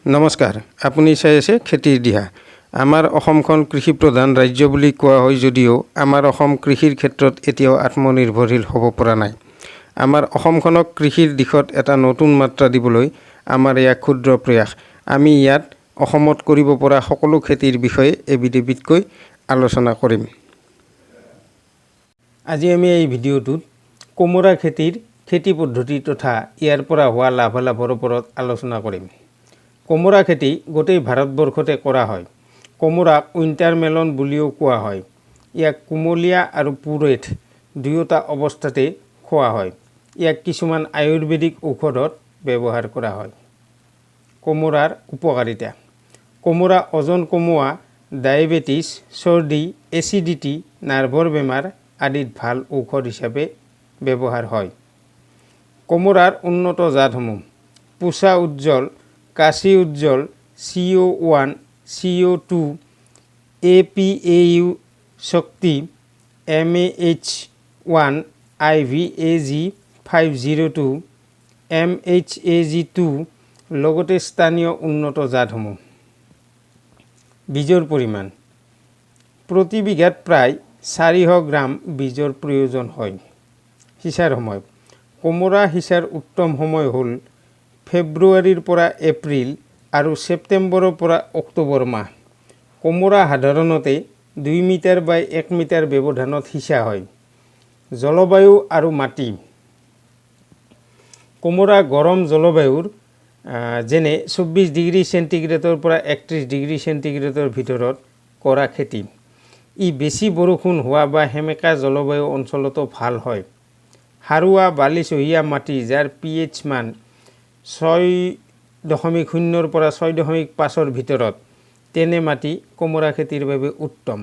নমস্কাৰ, আপুনি চাই আছে খেতিৰ দিহা। আমাৰ অসমখন কৃষি প্ৰধান ৰাজ্য বুলি কোৱা হয় যদিও আমাৰ অসম কৃষিৰ ক্ষেত্ৰত এতিয়াও আত্মনিৰ্ভৰশীল হ'ব পৰা নাই। আমাৰ অসমখনক কৃষিৰ দিশত এটা নতুন মাত্ৰা দিবলৈ আমাৰ এক ক্ষুদ্ৰ প্ৰয়াস। আমি ইয়াত অসমত কৰিব পৰা সকলো খেতিৰ বিষয়ে এবিধ-এবিধকৈ আলোচনা কৰিম। আজি আমি এই ভিডিঅ'টোত কোমোৰা খেতিৰ খেতি পদ্ধতি তথা ইয়াৰ পৰা হোৱা লাভালাভৰ ওপৰত আলোচনা কৰিম। কোমোৰা খেতি গোটেই ভাৰতবৰ্ষতে কৰা হয়। কোমোৰাক উইণ্টাৰ মেলন বুলিও কোৱা হয়। ইয়াক কুমলীয়া আৰু পুৰঠ দুয়োটা অৱস্থাতে খোৱা হয়। ইয়াক কিছুমান আয়ুৰ্বেদিক ঔষধত ব্যৱহাৰ কৰা হয়। কোমোৰাৰ উপকাৰিতা: কোমোৰা ওজন কমোৱা, ডায়েবেটিছ, চৰ্দি, এচিডিটি, নাৰ্ভৰ বেমাৰ আদিত ভাল ঔষধ হিচাপে ব্যৱহাৰ হয়। কোমোৰাৰ উন্নত জাতসমূহ: পুছা উজ্জ্বল, কাশী উজ্জ্বল, CO1, CO2, APAU শক্তি, MAH1, IVAG 502, MHAG2 লগতে স্থানীয় উন্নত জাতসমূহ। বীজৰ পৰিমাণ: প্ৰতি বিঘাত প্ৰায় 400 গ্ৰাম বীজৰ প্ৰয়োজন হয়। সিঁচাৰ সময়: কোমোৰা সিঁচাৰ উত্তম সময় হ'ল ফেব্ৰুৱাৰীৰ পৰা এপ্ৰিল আৰু ছেপ্টেম্বৰৰ পৰা অক্টোবৰ মাহ। কোমোৰা সাধাৰণতে 2 মিটাৰ বাই 1 মিটাৰ ব্যৱধানত সিঁচা হয়। জলবায়ু আৰু মাটি: কোমোৰা গৰম জলবায়ুৰ যেনে 24 ডিগ্ৰী চেণ্টিগ্ৰেডৰ পৰা 31 ডিগ্ৰী চেণ্টিগ্ৰেডৰ ভিতৰত কৰা খেতি। ই বেছি বৰষুণ হোৱা বা সেমেকা জলবায়ু অঞ্চলতো ভাল হয়। সাৰুৱা বালিচহীয়া মাটি যাৰ pH মান 6.0 পৰা 6.5 ভিতৰত, তেনে মাটি কোমোৰা খেতিৰ বাবে উত্তম।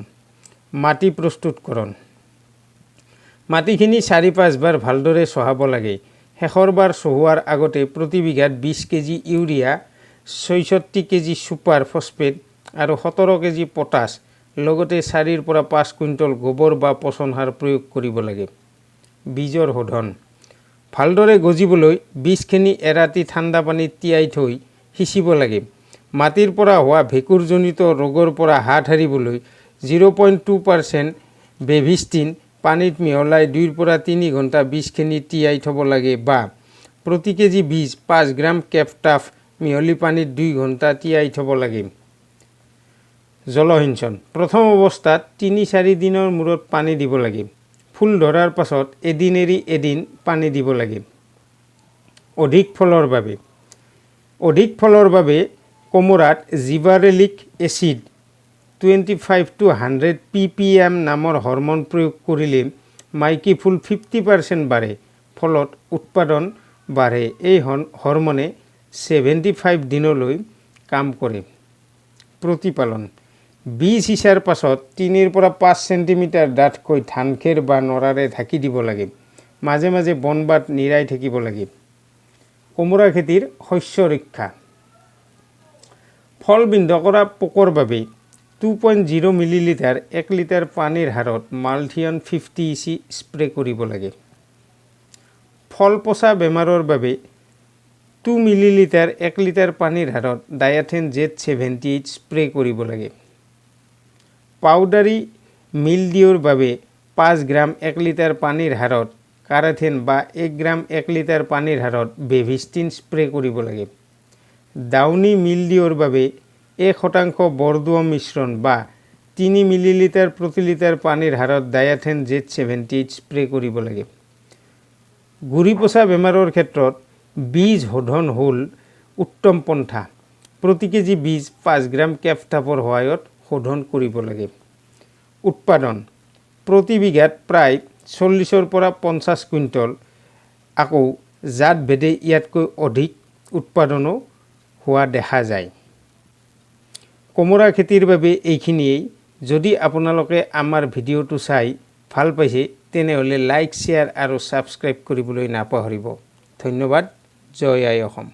মাটি প্ৰস্তুতকৰণ: মাটিখিনি 4-5 বাৰ ভালদৰে চহাব লাগে। শেষৰ বাৰ চহোৱাৰ আগতে প্ৰতি বিঘাত 20 KG urea, 66 KG super phosphate আৰু 17 কেজি পটাছ লগতে 4 পৰা 5 কুইণ্টল গোবৰ বা পচন সাৰ প্ৰয়োগ কৰিব লাগে। বীজৰ শোধন: ভালদৰে গজিবলৈ বীজখিনি এৰাতি ঠাণ্ডা পানীত তিয়াই থৈ সিঁচিব লাগে। মাটিৰ পৰা হোৱা ভেঁকুৰজনিত ৰোগৰ পৰা হাত সাৰিবলৈ 0.2% বেভিষ্টিন পানীত মিহলাই 2 পৰা 3 ঘণ্টা বীজখিনি তিয়াই থ'ব লাগে বা প্ৰতি কেজি বীজ 5 গ্ৰাম কেপটাফ মিহলি পানীত 2 ঘণ্টা তিয়াই থ'ব লাগে। জলসিঞ্চন: প্ৰথম অৱস্থাত 3-4 দিনৰ মূৰত পানী দিব লাগে। ফুল ধৰাৰ পাছত এদিন এৰি এদিন পানী দিব লাগে। অধিক ফলৰ বাবে কোমোৰাত জিবাৰেলিক এচিড 25 to 100 ppm নামৰ হৰম'ন প্ৰয়োগ কৰিলে মাইকী ফুল 50% বাঢ়ে, ফলত উৎপাদন বাঢ়ে। এই হৰম'নে 75 দিনলৈ কাম কৰে। প্ৰতিপালন: বীজ সিঁচাৰ পাছত 3 পৰা 5 চেণ্টিমিটাৰ ডাঠকৈ ধানখেৰ বা নৰাৰে ঢাকি দিব লাগে। মাজে মাজে বনবাত নিৰাই থাকিব লাগে। কোমোৰা খেতিৰ শস্য ৰক্ষা: ফল বিন্ধ কৰা পোকৰ বাবে 2.0 মিলিলিটাৰ 1 লিটাৰ পানীৰ হাৰত মাল্থিয়ন 50 EC স্প্ৰে কৰিব লাগে। ফল পচা বেমাৰৰ বাবে 2 মিলিলিটাৰ 1 লিটাৰ পানীৰ হাৰত ডায়াথেন Z78 স্প্ৰে কৰিব লাগে। পাউডাৰী মিলডিউৰ বাবে 5 গ্ৰাম 1 লিটাৰ পানীৰ হাৰত কাৰাথেন বা 1 গ্ৰাম 1 লিটাৰ পানীৰ হাৰত বেভিষ্টিন স্প্ৰে কৰিব লাগে। ডাউনি মিলডিউৰ বাবে 1% বৰদোৱা মিশ্ৰণ বা 3 মিলিলিটাৰ প্ৰতি লিটাৰ পানীৰ হাৰত ডায়াথেন Z78 স্প্ৰে কৰিব লাগে। গুৰি পচা বেমাৰৰ ক্ষেত্ৰত বীজ শোধন হ'ল উত্তম পন্থা। প্ৰতি কেজি বীজ 5 গ্ৰাম কেপটাফৰ সহায়ত শোধন কৰিব লাগে। উৎপাদন: প্ৰতি বিঘাত প্ৰায় 40 পৰা 50 কুইণ্টল। আকৌ জাত ভেদে ইয়াতকৈ অধিক উৎপাদনো হোৱা দেখা যায়। কোমোৰা খেতিৰ বাবে এইখিনিয়েই। যদি আপোনালোকে আমাৰ ভিডিঅ'টো চাই ভাল পাইছে তেনেহ'লে লাইক, শ্বেয়াৰ আৰু ছাবস্ক্ৰাইব কৰিবলৈ নাপাহৰিব। ধন্যবাদ। জয় আই অসম।